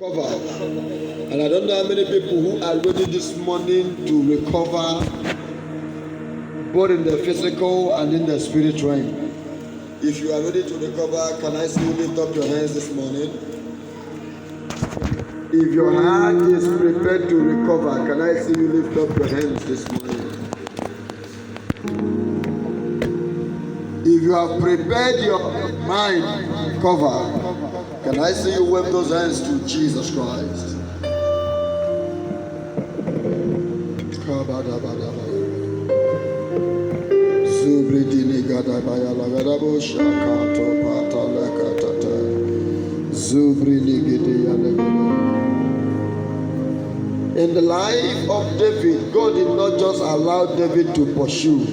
Recover. And I don't know how many people who are ready this morning to recover both in the physical and in the spirit realm. If you are ready to recover, can I see you lift up your hands this morning? If your heart is prepared to recover, can I see you lift up your hands this morning? If you have prepared your mind to recover, can I see you wave those hands to Jesus Christ? In the life of David, God did not just allow David to pursue.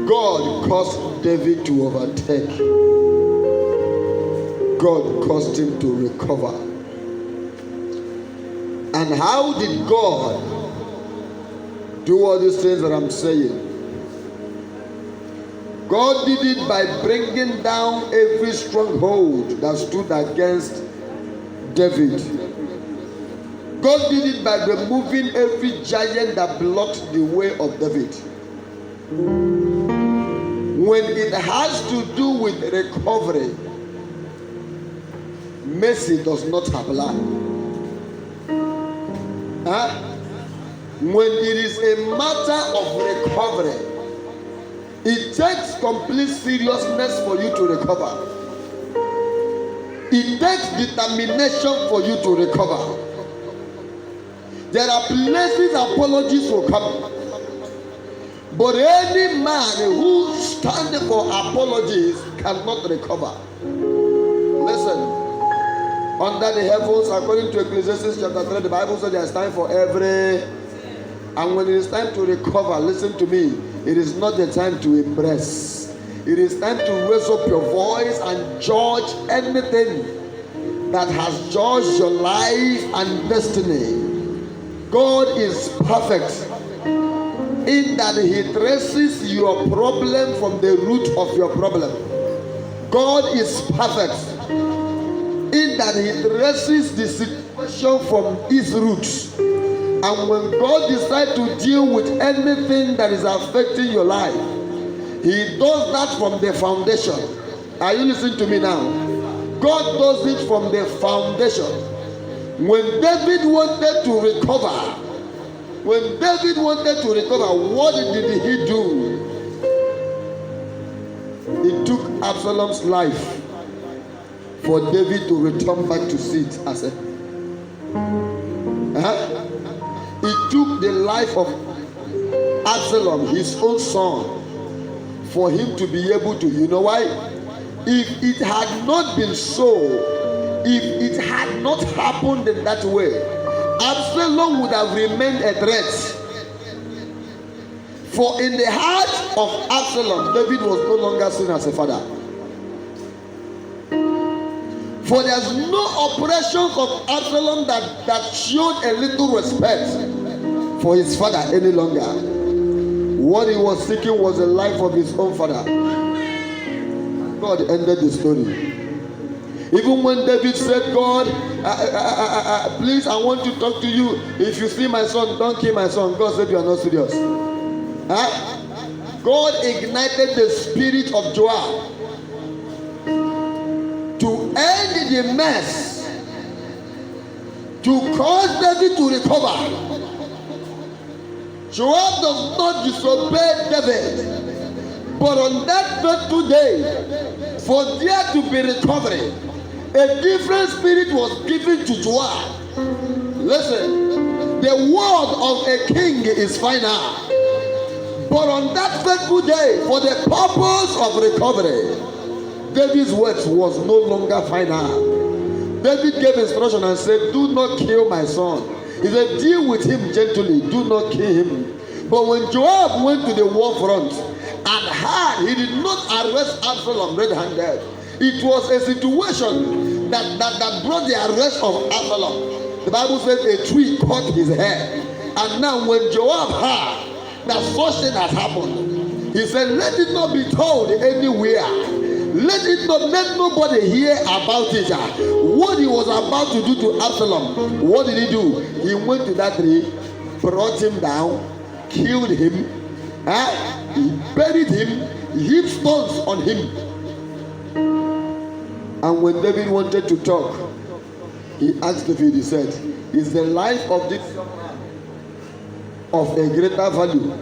God caused David to overtake. God caused him to recover. And how did God do all these things that I'm saying? God did it by bringing down every stronghold that stood against David. God did it by removing every giant that blocked the way of David. When it has to do with recovery, mercy does not apply. When it is a matter of recovery, it takes complete seriousness for you to recover. It takes determination for you to recover. There are places apologies will come. But any man who stands for apologies cannot recover. Listen, under the heavens, according to Ecclesiastes chapter 3, the Bible says there is time for every. And when it is time to recover, listen to me, it is not the time to impress. It is time to raise up your voice and judge anything that has judged your life and destiny. God is perfect in that He traces your problem from the root of your problem. God is perfect in that He traces the situation from its roots. And when God decides to deal with anything that is affecting your life, He does that from the foundation. Are you listening to me now? God does it from the foundation. When David wanted to recover, what did he do? He took Absalom's life for David to return back to sit as a. He took the life of Absalom, his own son, for him to be able to. You know why? If it had not been so, if it had not happened in that way, Absalom would have remained a threat. For in the heart of Absalom, David was no longer seen as a father. For there's no operations of Absalom that showed a little respect for his father any longer. What he was seeking was the life of his own father. God ended the story. Even when David said, God, please, I want to talk to you. If you see my son, don't kill my son. God said, you are not serious. God ignited the spirit of Joab to end the mess, to cause David to recover. Joab does not disobey David, but on that fateful day, for there to be recovery, a different spirit was given to Joab. Listen, the word of a king is final, but on that fateful day, for the purpose of recovery, David's words was no longer final. David gave instruction and said, do not kill my son. He said, deal with him gently, do not kill him. But when Joab went to the war front and heard, he did not arrest Absalom red-handed. It was a situation that brought the arrest of Absalom. The Bible says a tree caught his head. And now when Joab heard that such thing has happened, he said, let it not be told anywhere Let nobody hear about it. What he was about to do to Absalom, what did he do? He went to that tree, brought him down, killed him, he buried him, he heaped stones on him. And when David wanted to talk, he asked David, he said, is the life of this man of a greater value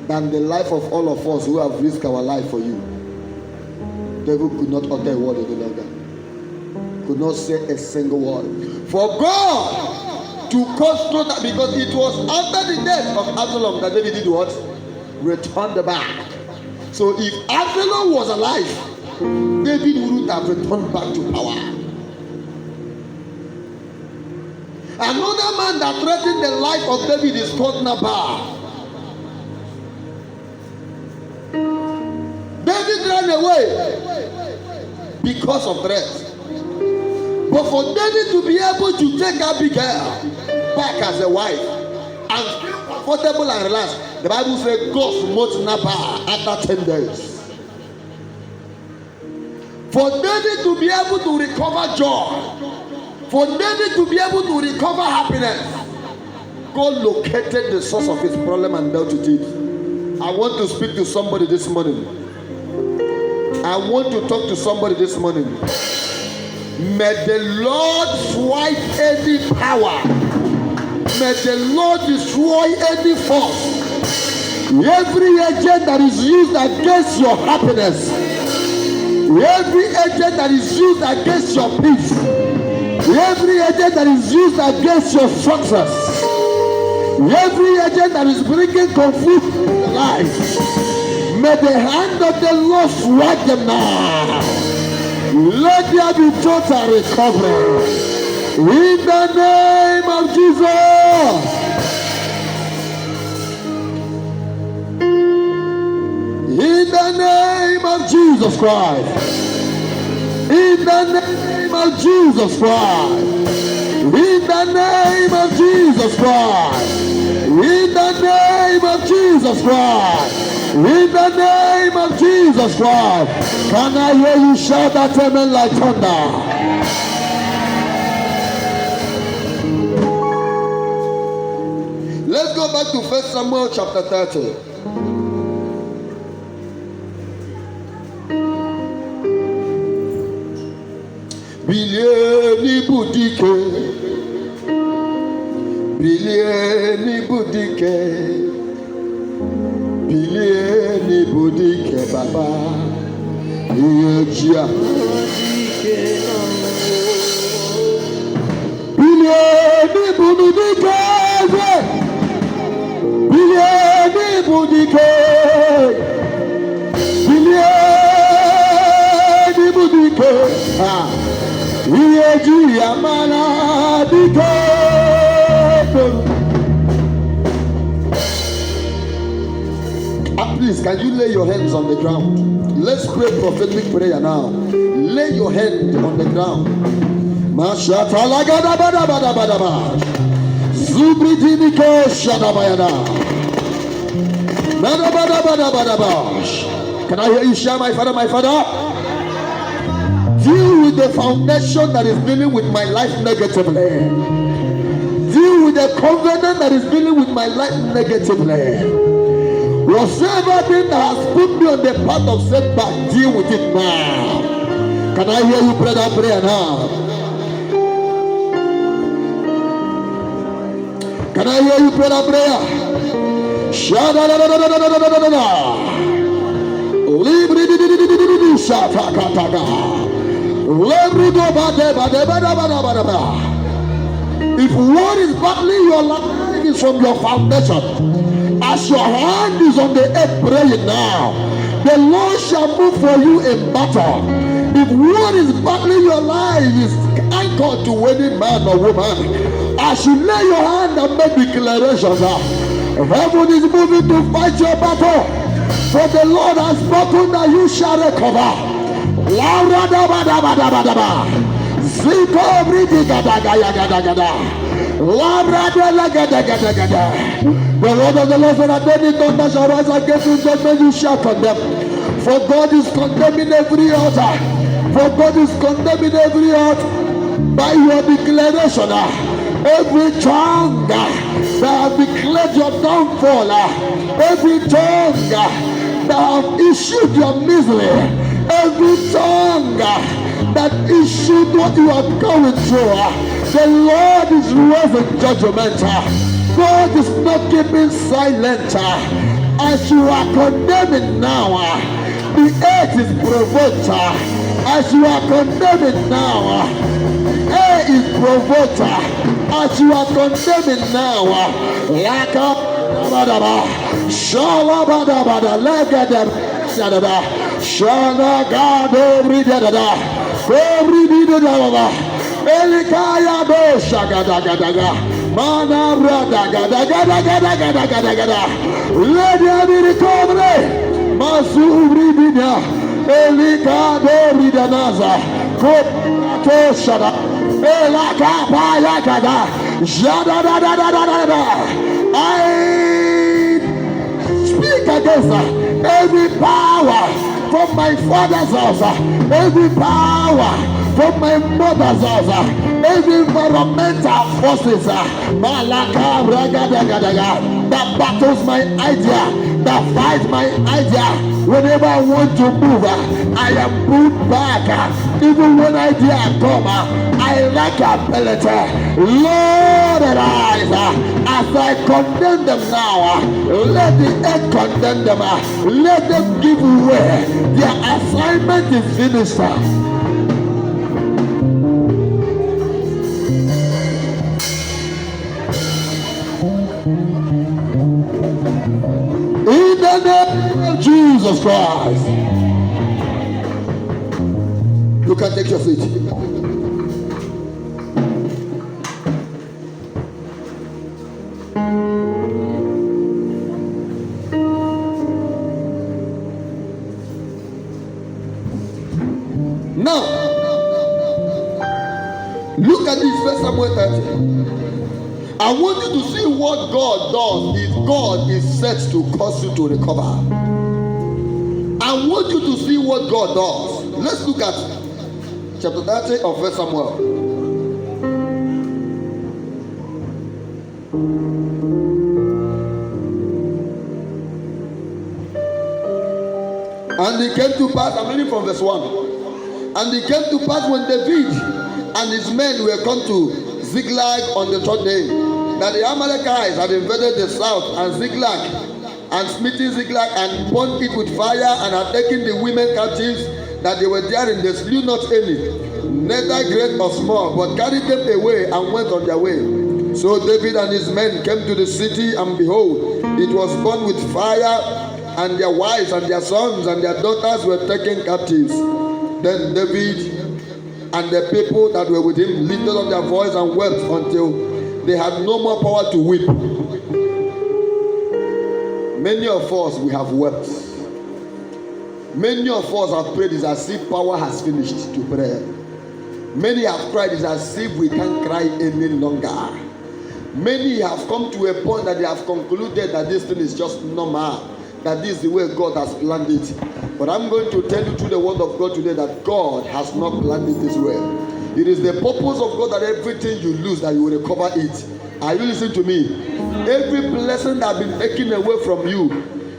than the life of all of us who have risked our life for you? David could not utter a word any longer. Could not say a single word. For God to cause through that, because it was after the death of Absalom that David did what? Returned back. So if Absalom was alive, David wouldn't have returned back to power. Another man that threatened the life of David is called Nabal. David ran away because of threats. But for David to be able to take Abigail back as a wife and feel comfortable and relaxed, the Bible says God smote Nabal after 10 days. For David to be able to recover joy, for David to be able to recover happiness, God located the source of his problem and dealt with it. I want to speak to somebody this morning. I want to talk to somebody this morning. May the Lord swipe any power. May the Lord destroy any force. Every agent that is used against your happiness, every agent that is used against your peace, every agent that is used against your success, every agent that is bringing confusion in your life, may the hand of the Lord swipe them now. Let there be total recovery. In the name of Jesus. In the name of Jesus Christ. In the name of Jesus Christ. In the name of Jesus Christ. In the name of Jesus Christ. In the name of Jesus Christ. Can I hear you shout that amen like thunder? Let's go back to 1 Samuel chapter 30. Bilieni budike, bilieni budike, bilieni budike baba, iyejia. Bilieni budike, bilieni budike, bilieni budike. Please, can you lay your hands on the ground? Let's pray prophetic prayer now. Lay your hand on the ground. Can I hear you shout, my father, my father? Deal with the foundation that is dealing with my life negatively. Deal with the covenant that is dealing with my life negatively. Whatever thing that has put me on the path of setback, deal with it now. Can I hear you pray that prayer now? Can I hear you pray that prayer? If what is battling your life is from your foundation, as your hand is on the earth praying now, the Lord shall move for you in battle. If what is battling your life is anchored to any man or woman, as you lay your hand and make declarations, heaven is moving to fight your battle. For the Lord has spoken that you shall recover. The word of the Lord said that any tongue that shall rise against you in judgment you shall condemn. For God is condemning every altar. For God is condemning every altar. By your declaration, every tongue that have declared your downfall, every tongue that have issued your misery, every tongue that issued what you are going through, the Lord is raising judgment. God is not keeping silent. As you are condemning now, the earth is provoked. As you are condemning now, air is provoked. As you are condemning now, like a Shalabada, Legada, Shalagado, Ridada, Ridada, Elikaya do Shagadagadaga, Mana Radagadagadagadagadagada, Ledia Recovery, Masuri Bina, Elikado Ridanaza, Koto Shada, Elaka Payakada, Jada. I speak against every power from my father's house, every power from my mother's house, every environmental forces, Malaka Ragadagadaga, that battles my idea, that fights my idea. Whenever I want to move, I am pulled back. Even when idea come, I lack ability. Lord, arise as I condemn them now. Let the earth condemn them. Let them give way. Their assignment is finished. In the name of Jesus Christ. You can take your seat. Now, look at this, 1 Samuel 30. I want you to see what God does if God is set to cause you to recover. I want you to see what God does. Let's look at chapter 30 of 1 Samuel. And it came to pass, I'm reading from verse 1. And it came to pass when David and his men were come to Ziklag on the third day, that the Amalekites had invaded the south and Ziklag, and smitten Ziklag and burned it with fire, and had taken the women captives that they were therein. They slew not any, neither great or small, but carried them away and went on their way. So David and his men came to the city, and behold, it was burned with fire, and their wives and their sons and their daughters were taken captives. Then David and the people that were with him lifted up their voice and wept until they had no more power to weep. Many of us, we have wept. Many of us have prayed as if power has finished to pray. Many have cried as if we can't cry any longer. Many have come to a point that they have concluded that this thing is just normal, that this is the way God has planned it. But I'm going to tell you through the word of God today that God has not planned it this way. It is the purpose of God that everything you lose, that you will recover it. Are you listening to me? Every blessing that has been taken away from you,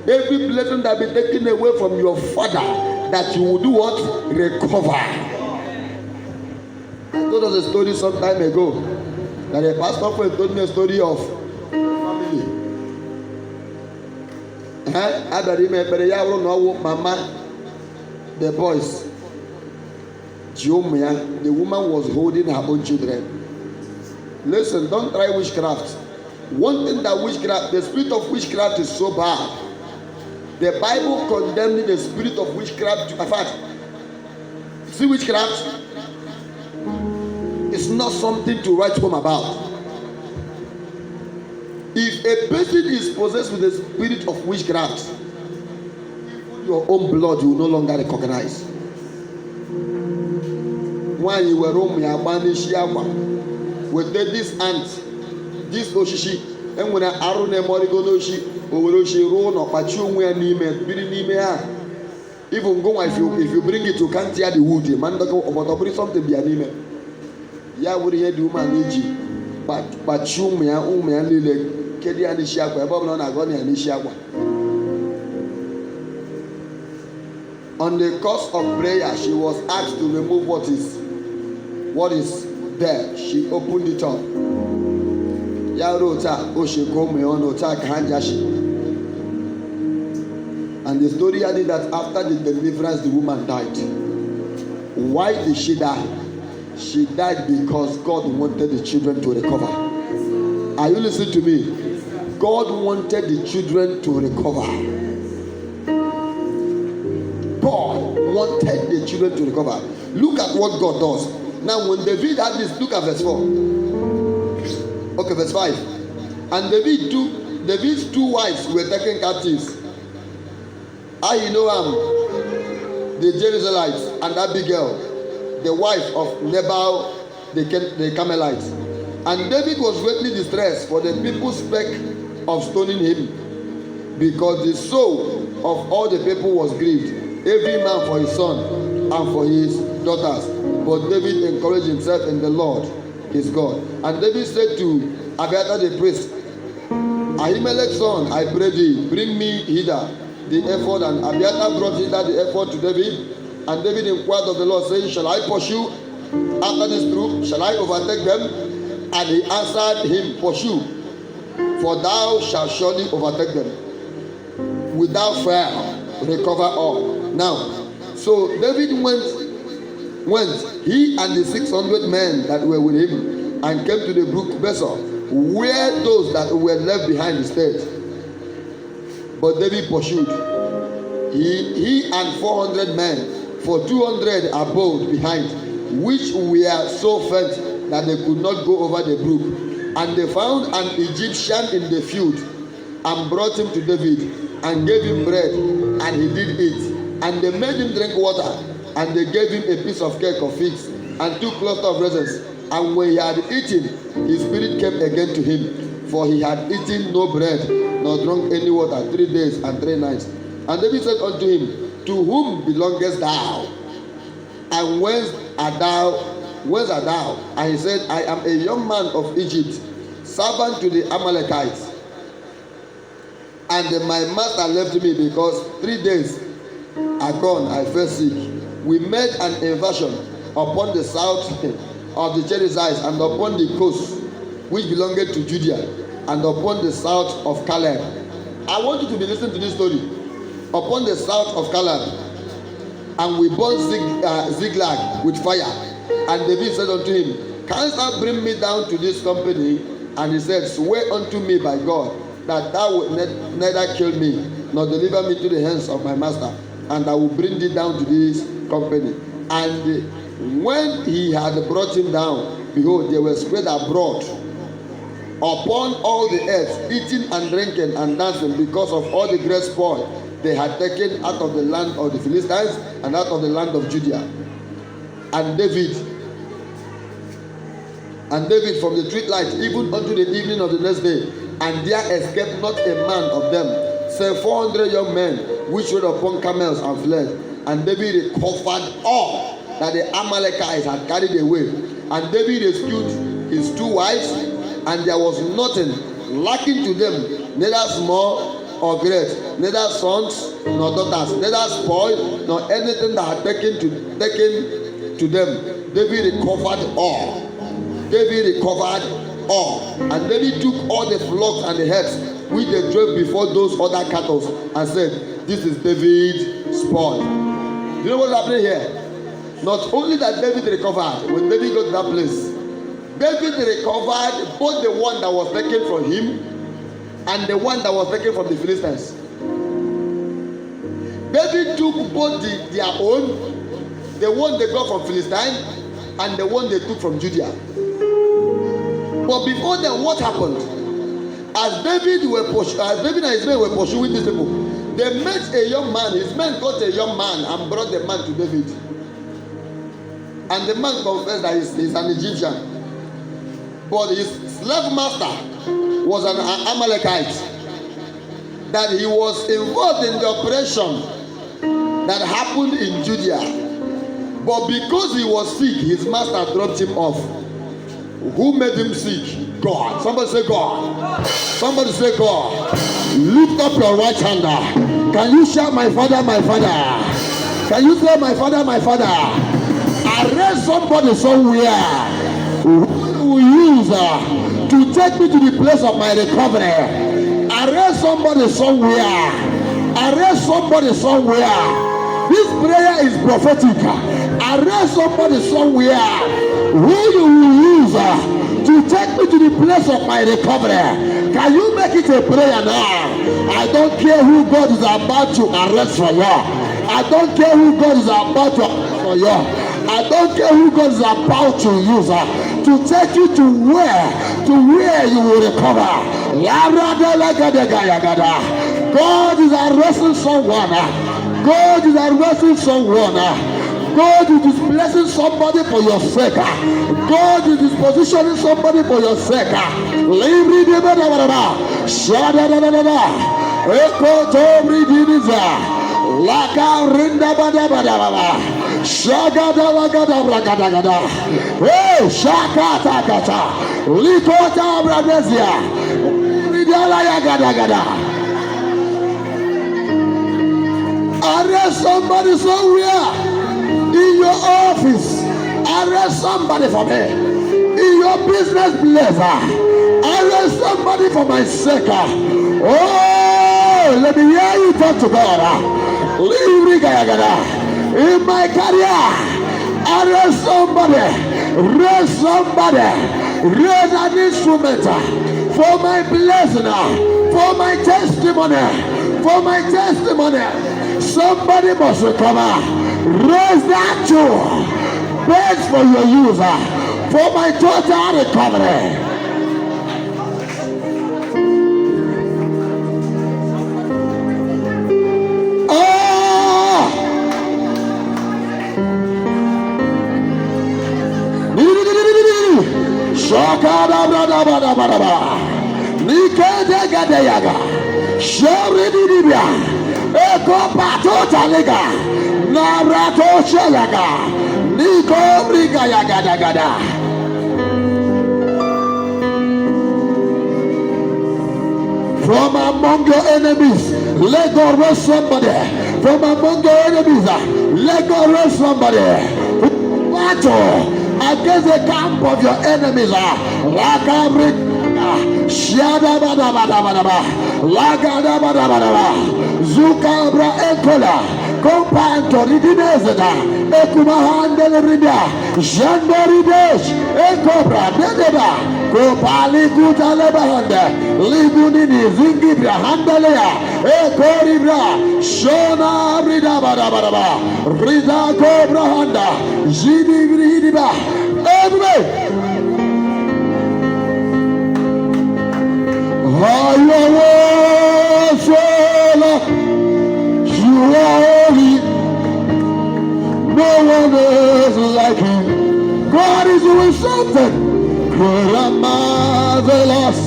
every blessing that has been taken away from your father, that you will do what? Recover. I told us a story some time ago, that a pastor friend told me a story of family. Mama, the boys, Jomia, the woman was holding her own children. Listen, don't try witchcraft. One thing that witchcraft, the spirit of witchcraft is so bad. The Bible condemned the spirit of witchcraft. In fact, see, witchcraft is not something to write home about. If a person is possessed with the spirit of witchcraft, your own blood you will no longer recognize. When you were home, you are banished with this ant, this oshishi, and when I arrow them or go no she, or she roll or pachu when you met, Even go if you bring it, you can't hear the wood. Man, but bring something be anime. Ya would hear the woman age, but you me and Lily, Kedi and the Shakwa, Bob on Agoni and the Shakwa. On the course of prayer, she was asked to remove what is there. She opened it up. Ya rota Oshiko me on Ota Kanjashi. And the story added that after the deliverance, the woman died. Why did she die? She died because God wanted the children to recover. Are you listening to me? God wanted the children to recover. God wanted the children to recover. Look at what God does. Now, when David had this, look at verse 4. Okay, verse 5. And David's two wives were taken captives. Ahinoam, the Jezreelites, and Abigail, the wife of Nabal, the Carmelite. And David was greatly distressed, for the people spake of stoning him, because the soul of all the people was grieved, every man for his son and for his daughters. But David encouraged himself in the Lord his God. And David said to Abiathar the priest, Ahimelech's son, I pray thee, bring me hither the ephod. And Abiathar brought hither the ephod to David. And David inquired of the Lord, saying, shall I pursue after this troop? Shall I overtake them? And he answered him, pursue, for thou shalt surely overtake them. Without fear, recover all. Now, so David went, he and the 600 men that were with him, and came to the brook Besor, where those that were left behind stayed. But David pursued, he and 400 men, for 200 abode behind, which were so faint that they could not go over the brook. And they found an Egyptian in the field, and brought him to David, and gave him bread, and he did eat. And they made him drink water, and they gave him a piece of cake of figs, and 2 clusters of raisins. And when he had eaten, his spirit came again to him, for he had eaten no bread, nor drunk any water 3 days and 3 nights. And David said unto him, to whom belongest thou? And whence art thou? And he said, I am a young man of Egypt, servant to the Amalekites. And my master left me, because 3 days agone I fell sick. We made an invasion upon the south of the Jerizzites, and upon the coast which belonged to Judea, and upon the south of Caleb. I want you to be listening to this story. Upon the south of Caleb, and we burned Ziklag with fire. And David said unto him, canst thou bring me down to this company? And he said, swear unto me by God, that thou wilt neither kill me, nor deliver me to the hands of my master, and I will bring thee down to this company. And when he had brought him down, behold, they were spread abroad upon all the earth, eating and drinking and dancing, because of all the great spoil they had taken out of the land of the Philistines and out of the land of Judea. And David from the twilight even unto the evening of the next day, and there escaped not a man of them, save 400 young men which rode upon camels and fled. And David recovered all that the Amalekites had carried away. And David rescued his 2 wives, and there was nothing lacking to them, neither small or great, neither sons nor daughters, neither spoil nor anything that had taken to them. David recovered all. And David took all the flocks and the herds which they drove before those other cattle, and said, this is David's spoil. You know what's happening here? Not only that David recovered, when David got to that place, David recovered both the one that was taken from him and the one that was taken from the Philistines. David took both their own, the one they got from Philistine and the one they took from Judea. But before then, what happened? As David and his men were pursuing these people, they met a young man. His men got a young man and brought the man to David. And the man confessed that he's an Egyptian. But his slave master was an Amalekite. That he was involved in the operation that happened in Judea. But because he was sick, his master dropped him off. Who made him sick? God. Somebody say God. Somebody say God. Lift up your right hand. Can you shout, my father, my father? Can you say, my father, my father? Arrest somebody somewhere who will use to take me to the place of my recovery. Arrest somebody somewhere. Arrest somebody somewhere. This prayer is prophetic. Arrest somebody somewhere who you will use to take me to the place of my recovery. Can you make it a prayer now? I don't care who God is about to arrest for you. I don't care who God is about to arrest for you. I don't care who God is about to use to take you to where you will recover. God is arresting someone. God is arresting someone. God is displacing somebody for your sake. God is dispositioning somebody for your sake. Laka rinda bada bada bada, shagada lagada bragadagada, hey shakata kata, likota bradezia, ridala yagada gada. Arrest somebody somewhere in your office. Arrest somebody for me in your business place. Arrest somebody for my sake. Oh, let me hear you talk to God. In my career, arrest somebody, raise somebody, raise an instrument for my blessing, for my testimony, for my testimony. Somebody must recover. Raise that too. Best for your user, for my total recovery. Shakada brada bada bada bada. Nikede gade yaga. Shori dibia. Eko pato talega. Narato shelaga. Niko briga yaga da gada. From among your enemies, let God raise somebody. From among your enemies, let God raise somebody. Battle against the camp of your enemies. Shada bada bada bada bada, lagada bada bada bada, Zukabra ekola, kompanto ridinezeda, ekumahande rida, jandoridesh, ekobra dedeba, kopali kutale bahande, libunini zingibra handelea, ekoribra, shona rida bada bada bada, rida kobra handa, jidi ridiba, everybody. You are holy. No one is like you. God is doing something great and marvelous.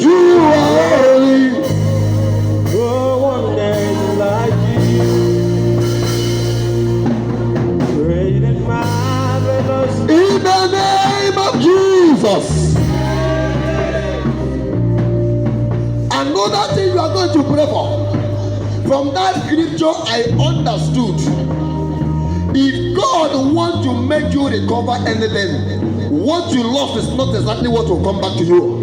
You are holy. No one is like you. Great and marvelous. In the name of Jesus. Another thing you are going to pray for. From that scripture, I understood. If God wants to make you recover anything, what you lost is not exactly what will come back to you.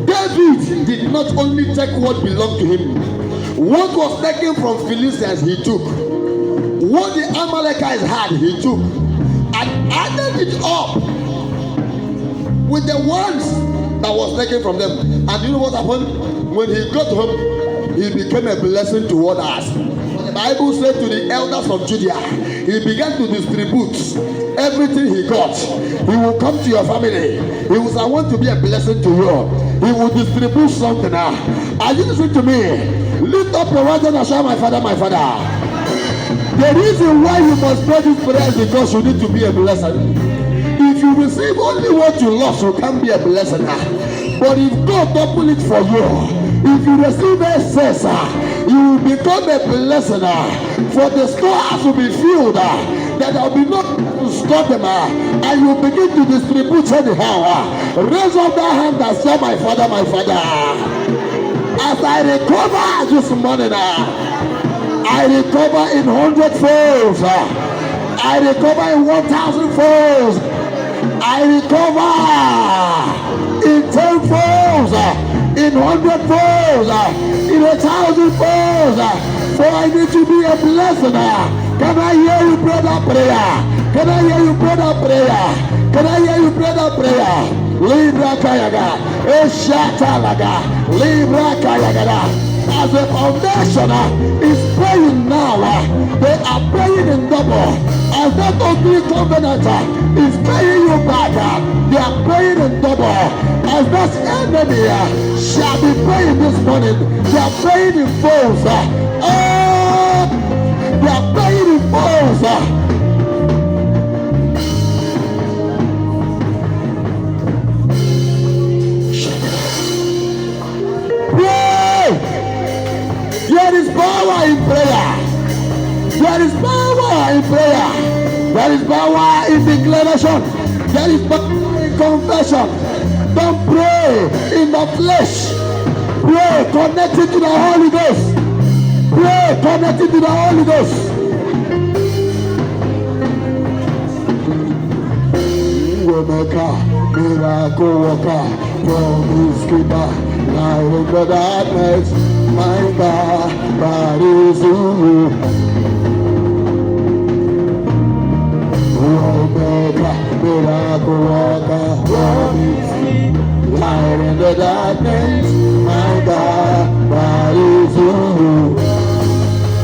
David did not only take what belonged to him. What was taken from Philistines, he took. What the Amalekites had, he took. And added it up with the ones that was taken from them. And you know what happened? When he got home, he became a blessing to others. The Bible said to the elders of Judea, he began to distribute everything he got. He will come to your family. He will say, I want to be a blessing to you. He will distribute something now. Are you listening to me? Lift up your right hand and shout, my father, my father. The reason why you must pray this prayer is because you need to be a blessing. If you receive only what you lost, you can't be a blessing. But if God open it for you, if you receive access, you will become a blessing. For the storehouse will be filled. That there will be no to stop them. And you begin to distribute anyhow. Raise up that hand and say, my Father, my Father. As I recover this morning, I recover in 100 folds. I recover in 1,000 folds. I recover in 10 folds, in 100 folds, in 1,000 folds. For I need to be a blessing. Can I hear you pray that prayer? Can I hear you pray that prayer? Can I hear you pray that prayer? Libra Kayaga, Eshatalaga, Libra Kayaga. As the foundation is praying now, they are praying in double. As that ugly covenant is paying you back, they are praying in double. As that enemy shall be praying this morning, they are praying in folds. They are praying in folds. There is power in prayer. There is power in prayer. There is power in declaration. There is power in confession. Don't pray in the flesh. Pray connected to the Holy Ghost. Pray connected to the Holy Ghost. Miracle worker, promise keeper, light in the darkness. My God is you. Waymaker, miracle worker, promise keeper, light in the darkness. My God is you.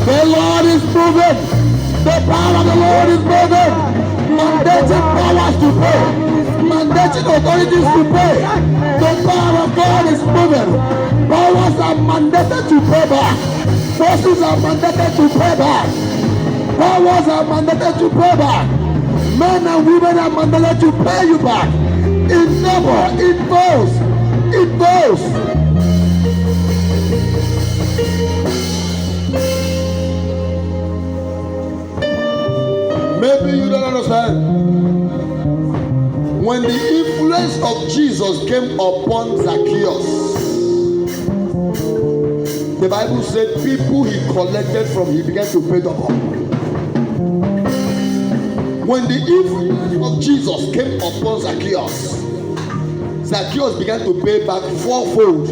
The Lord is moving. The power of the Lord is moving. Mandating powers to pray. Mandating authorities to pray. The power of God is moving. Powers are mandated to pray back. Forces are mandated to pray back. Powers are mandated to pray back. Men and women are mandated to pay you back. In double, in both, in both. Maybe you don't understand. When the influence of Jesus came upon Zacchaeus, the Bible said people he collected from, he began to pay them up. When the influence of Jesus came upon Zacchaeus, Zacchaeus began to pay back fourfold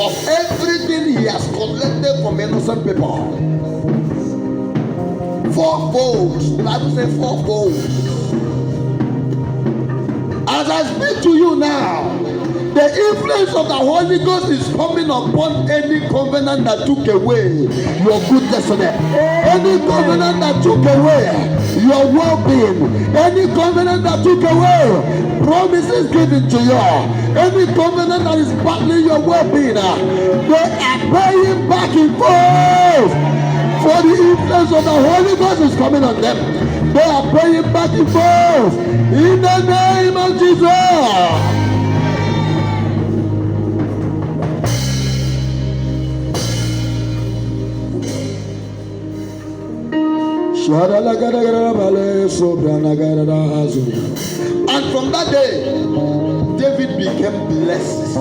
of everything he has collected from innocent people. Fourfold. The Bible says fourfold. As I speak to you now, the influence of the Holy Ghost is coming upon any covenant that took away your good destiny. Any covenant that took away your well-being. Any covenant that took away promises given to you. Any covenant that is battling your well-being, they are paying back in full. For the influence of the Holy Ghost is coming on them. They are praying back and forth in the name of Jesus. And from that day, David became blessed.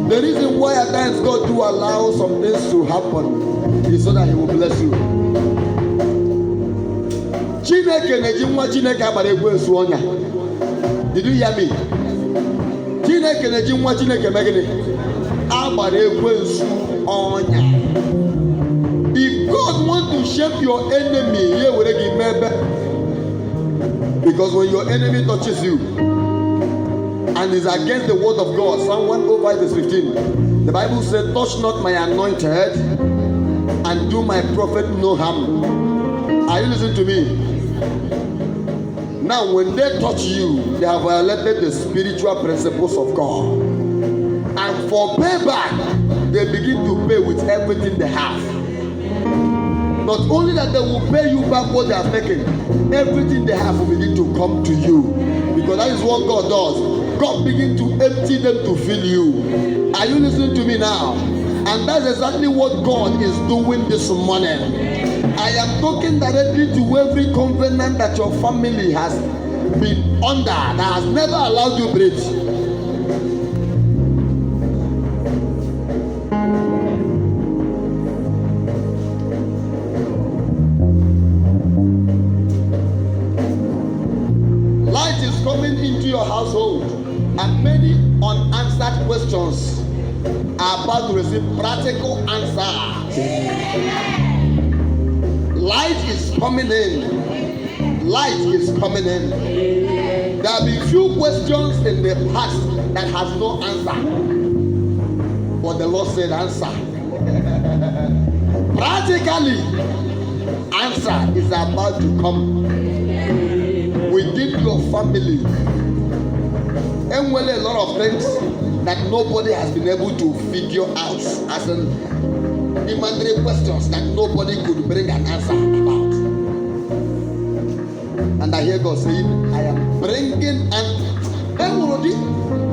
The reason why at times God do allow some things to happen is so that He will bless you. Chineke neji nwa Chineke agbara egwu esu ọnya. Did you hear me? Chineke neji nwa Chineke megide agbara egwu esu ọnya. If God want to shape your enemy, He will give me. Because when your enemy touches you and is against the word of God, Psalm 105 verse 15, the Bible said, touch not my anointed and do my prophet no harm. Are you listening to me? Now when they touch you, they have violated the spiritual principles of God. And for payback, they begin to pay with everything they have. Not only that they will pay you back what they are making, everything they have will begin to come to you. Because that is what God does. God begin to empty them to fill you. Are you listening to me now? And that's exactly what God is doing this morning. I am talking directly to every covenant that your family has been under, that has never allowed you to breathe. Light is coming into your household, and many unanswered questions are about to receive practical answers. Light is coming in. Light is coming in. There have been few questions in the past that has no answer, but the Lord said answer. Practically, answer is about to come within your family. And well, a lot of things that nobody has been able to figure out, as in imaginary questions that nobody could bring an answer about. And I hear God saying, I am bringing, and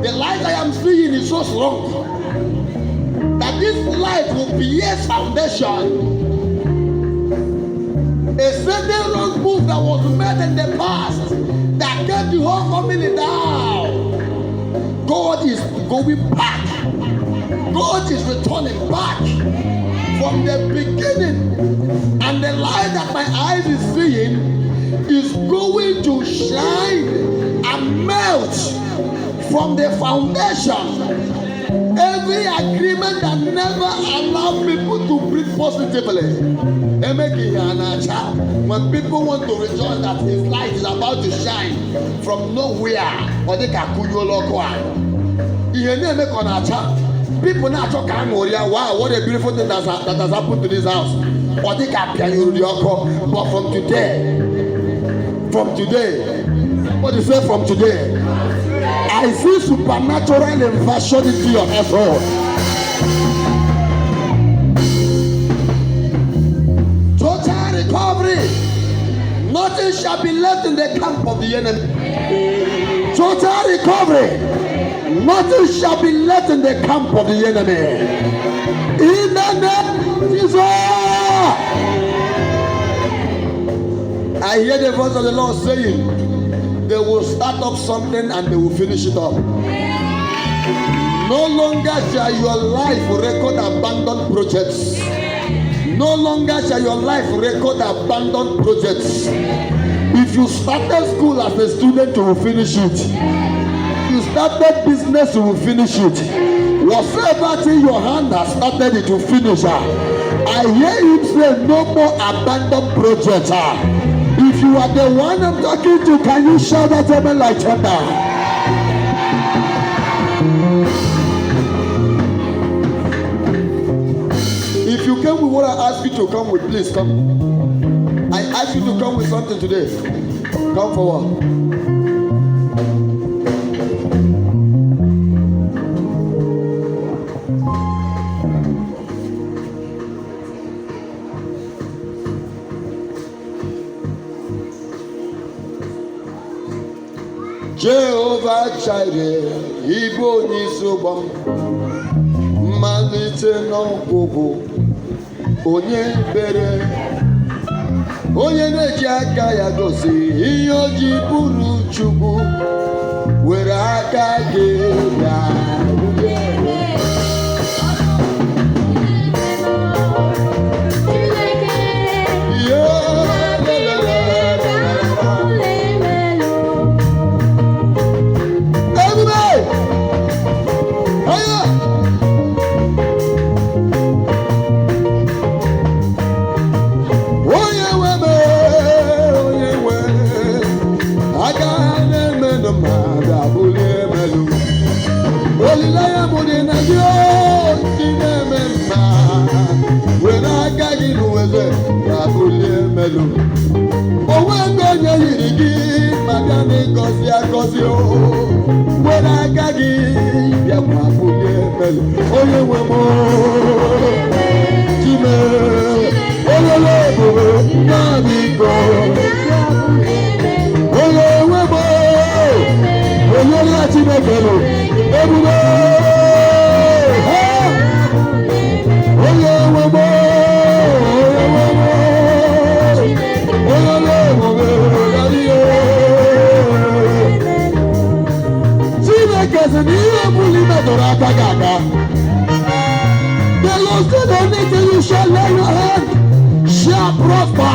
the light I am seeing is so strong that this light will be a foundation. A certain wrong move that was made in the past that kept the whole family down. God is going back. God is returning back from the beginning. And the light that my eyes is seeing is going to shine and melt from the foundation. Every agreement that never allowed people to breathe positively. When people want to rejoice that his light is about to shine from nowhere, or they can pull you people now talk wow, what a beautiful thing that has happened to this house. Or they can pay you but from today, what do you say from today? I see supernatural invasion into your household. Total recovery. Nothing shall be left in the camp of the enemy. Total recovery. Nothing shall be left in the camp of the enemy. In the name of Jesus. I hear the voice of the Lord saying, they will start up something and they will finish it up. No longer shall your life record abandoned projects. No longer shall your life record abandoned projects. If you started school as a student, you will finish it. You started business, you will finish it. Whatever in your hand has started, it will finish. I hear him say, no more abandoned projects. If you are the one I'm talking to, can you shout that amen like thunder? If you came with what I asked you to come with, please come. I asked you to come with something today. Come forward. Jehovah Jireh, Ibo Nisobam, Malite no Bobo, Onye Bere, Onye Neji aka ya gosi, ihe oji buru Chukwu, were aka gị ya. Owe gonye yiri gị ma bịa n'ịgọzi agọzi o nwere aka gị bịa kwa bulie melu onye nwe m chime olele bụ Anything you shall lay your hand shall prosper.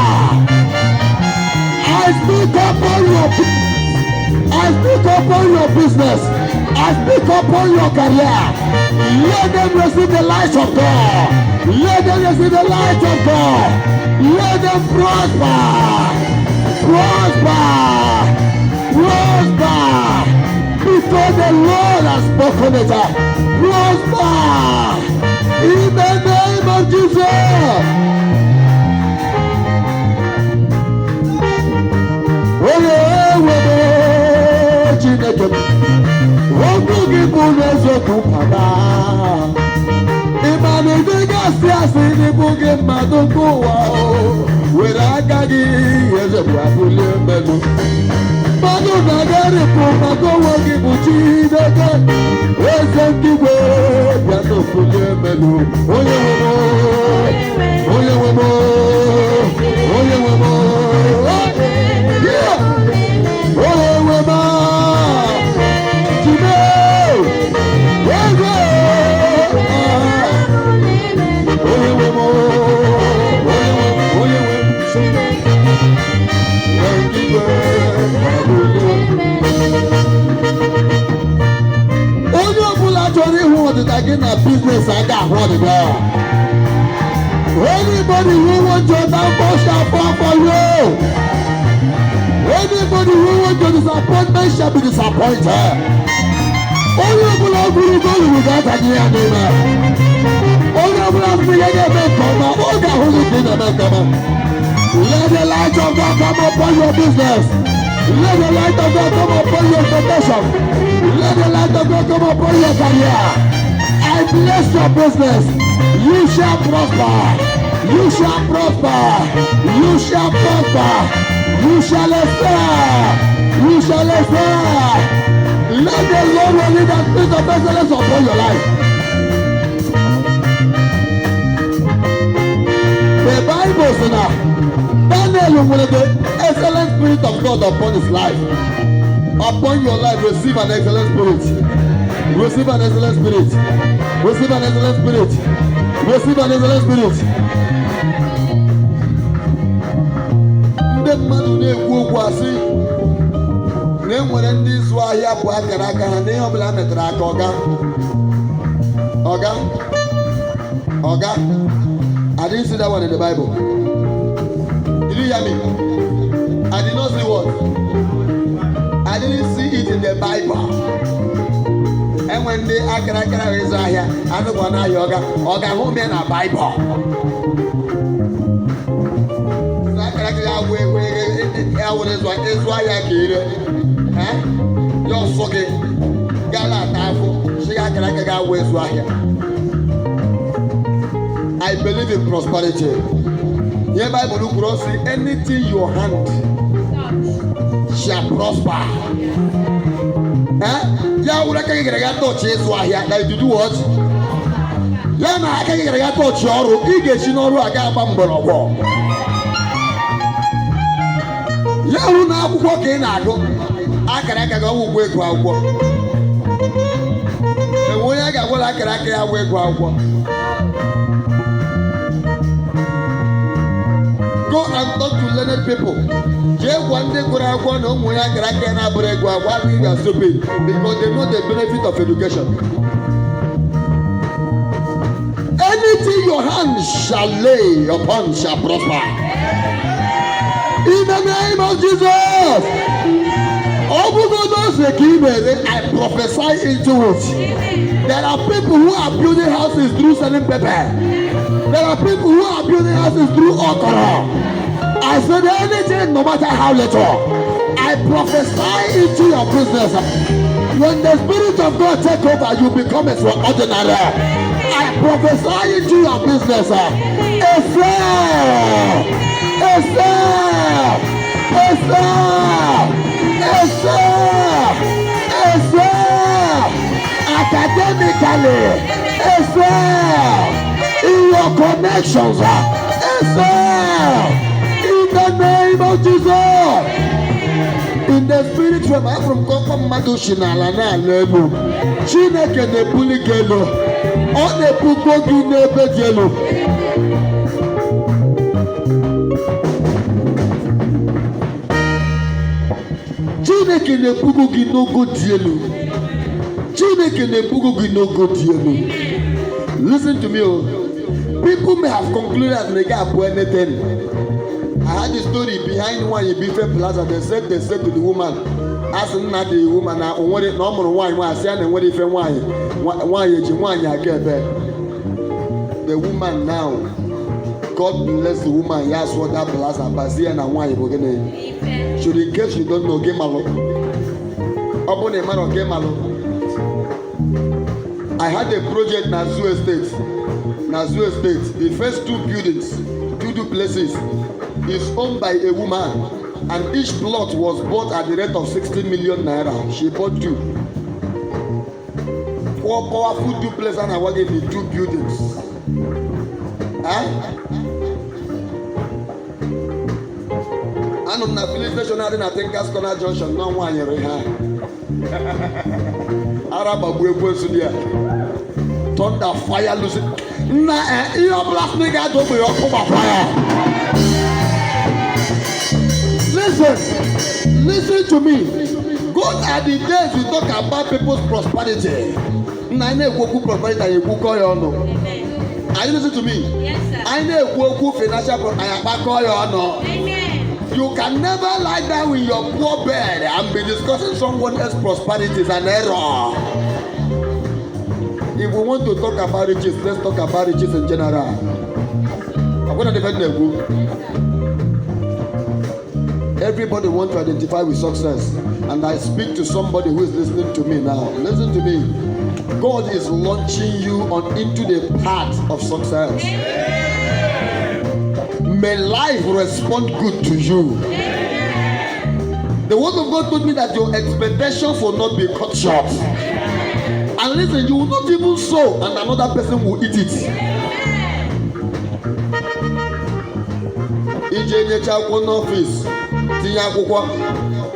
I speak upon your I speak upon your business. I speak upon your career. Let them receive the light of God. Let them receive the light of God. Let them prosper. Prosper. Prosper. Because the Lord has spoken it. Prosper. In the name of Jesus. Business I got what it is. Anybody who wants your downfall shall fall for you. Anybody who wants your disappointment shall be disappointed. Only people are going to go without a year. Only people are going to come out. All the holy things are come. Let the light of God come upon your business. Let the light of God come upon your profession. Let the light of God come upon your career. I bless your business. You shall prosper. You shall prosper. You shall prosper. You shall excel. You shall excel. Let the Lord release the spirit of excellence upon your life. The Bible says that Daniel will the excellent spirit of God upon his life. Upon your life, receive an excellent spirit. Receive an excellent spirit. Receive an excellent spirit. Receive an excellent spirit. Ndị mmadụ na-ekwu okwu asị na enwere ndị ịzụ ahịa bụ akara aka ha n'ihe ọbụla metara aka ọga. I didn't see that one in the Bible. Did you hear me? I did not see what? I didn't see it in the Bible. And when the akara is here, I don't want to yoga. Oga home in a Bible. Akara is why I get it. You're so good. Galatafu. She akara ways here. I believe in prosperity. Here Bible look cross anything your hand shall prosper. Ya ura ka get touch Yesu ahia like you do what? Ya na ka get touch oru I ga chi n'oru aga agba mgbọrọgwọ. Ya ru na akwụkwọ ka ị na-agụ akara aka ga ọgwụ ego akwụkwọ. Enwe onye ga-agwala akara aka ya ego akwụkwọ. Go and talk to learned people. One day, go around no more. I cannot break what we are stupid because they know the benefit of education. Anything your hand shall lay upon shall prosper. In the name of Jesus. I prophesy into it. There are people who are building houses through selling paper. There are people who are building houses through okra. I said anything, no matter how little. I prophesy into your business. When the Spirit of God takes over, you become extraordinary. I prophesy into your business. Academically, in your connections, in the name of Jesus. In the spirit realm, I'm from Koko Madu Shinala na Lelu. Chineke nebuli gelo. O nebugo gi nebe gelo. Chineke nebugo gi no go dielu. Chineke nebugo gi no go dielu. Listen to me, oh. People may have concluded that they can't do anything. I had the story behind one in Bife Plaza. They said to the woman, asking not the woman, now what it normal wine was saying and what if wine I get there. The woman now, God bless the woman, yes, what that plaza, Basia and wine we're gonna. Should in case you don't know, game alone. Upon a man of game alone. I had a project in Nazu Estate. Nazu Estate, the first two buildings, two places, is owned by a woman, and each plot was bought at the rate of 60 million naira. She bought two. 4 powerful duplexes and I work in the two buildings. Huh? And on the filling station, I think that's Corner Junction. No one here. Arab Abu Sudia. Thunder fire losing. Nah, your black nigga don't be your fire. Listen to me. God are the days we talk about people's prosperity. Nah, I know prosperity and you call your no. Are you listening to me? Yes, sir. I know financial prosperity and call your no. Amen. You can never lie down in your poor bed and be discussing someone else's prosperity is an error. If we want to talk about riches, let's talk about riches in general. I'm going to defend the book. Everybody wants to identify with success. And I speak to somebody who is listening to me now. Listen to me. God is launching you into the path of success. May life respond good to you. The word of God told me that your expectations will not be cut short. And listen, you will not even sow and another person will eat it. Ije nyecha akwụkwọ n'ọfịs tinye akwụkwọ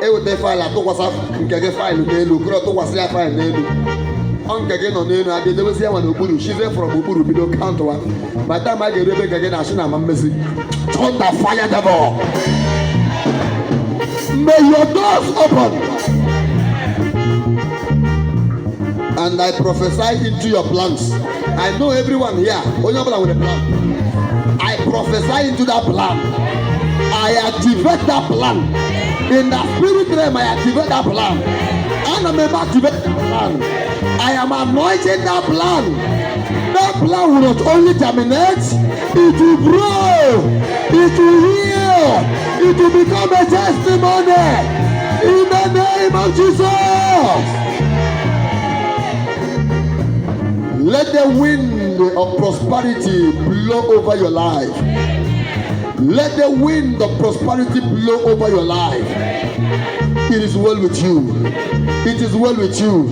eweta faịlụ atụkwasị nke gị faịlụ n'elu kụrụ tụkwasị ya faịlụ n'elu ọ nke gị nọ n'elu adị edebezi ya nwa n'okpuru shize from okpuru bido kaụntụwa by the time a ga-eru ebe nke gị na-achị na ama mmezi thunder fire devil. May your doors open. And I prophesy into your plans. I know everyone here. Only one with a plan. I prophesy into that plan. I activate that plan. In the spirit realm, I activate that plan. And I'm about to activate that plan. I am anointing that plan. That plan will not only terminate, it will grow, it will heal, it will become a testimony. In the name of Jesus. Let the wind of prosperity blow over your life. Let the wind of prosperity blow over your life. It is well with you. It is well with you.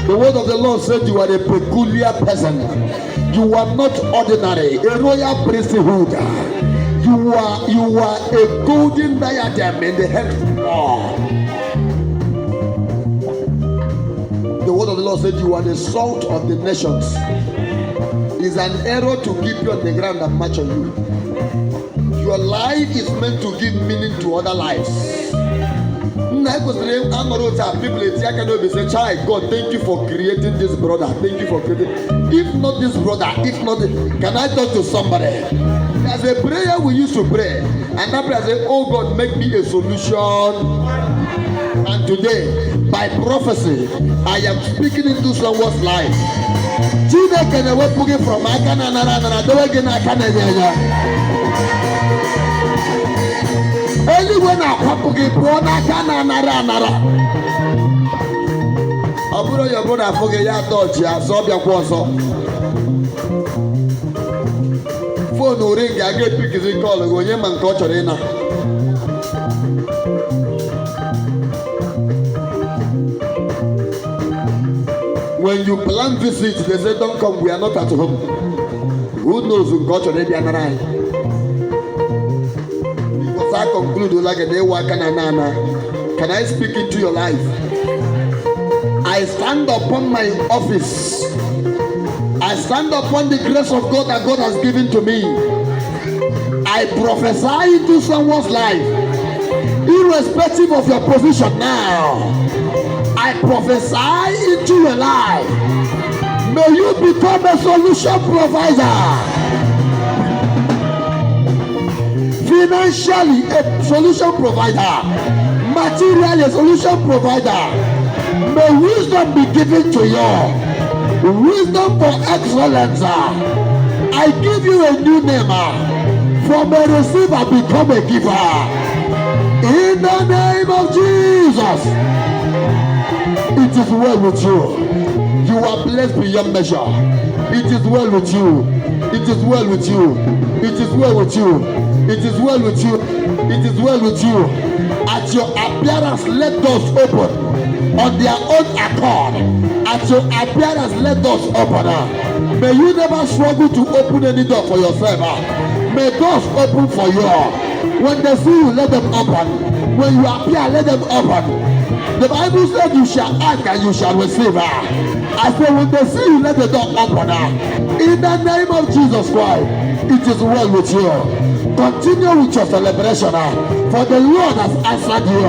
The word of the Lord said you are a peculiar person. You are not ordinary. A royal priesthood. You are a golden diadem in the head of God. The word of the Lord said you are the salt of the nations. It's an error to keep you on the ground and march on you. Your life is meant to give meaning to other lives. People say, child, God, thank you for creating this brother. Thank you for creating. If not this brother, can I talk to somebody? There's a prayer we used to pray. And that prayer says, oh God, make me a solution. And today, by prophecy, I am speaking into someone's life. From anyone your brother forget ya touch ya so bia kwa so phone ring ya get pick his call go nye man ko chore na when you plan visit they say don't come, we are not at home. Who knows who got chore bia na I conclude like a day work and Can I speak into your life? I stand upon my office. I stand upon the grace of God that God has given to me. I prophesy into someone's life, irrespective of your position now. I prophesy into your life. May you become a solution provider. Financially, a solution provider. Materially, a solution provider. May wisdom be given to you. Wisdom for excellence. I give you a new name. From a receiver, become a giver. In the name of Jesus. It is well with you. You are blessed beyond measure. It is well with you. It is well with you. It is well with you. It is well with you. It is well with you. At your appearance, let doors open on their own accord. At your appearance, let doors open. May you never struggle to open any door for yourself. May doors open for you. When they see you, let them open. When you appear, let them open. The Bible said you shall ask and you shall receive. I said when they see you, let the door open. In the name of Jesus Christ, it is well with you. Continue with your celebration, for the Lord has answered you.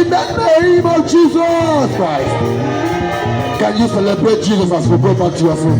In the name of Jesus Christ. Can you celebrate Jesus as we go back to your food?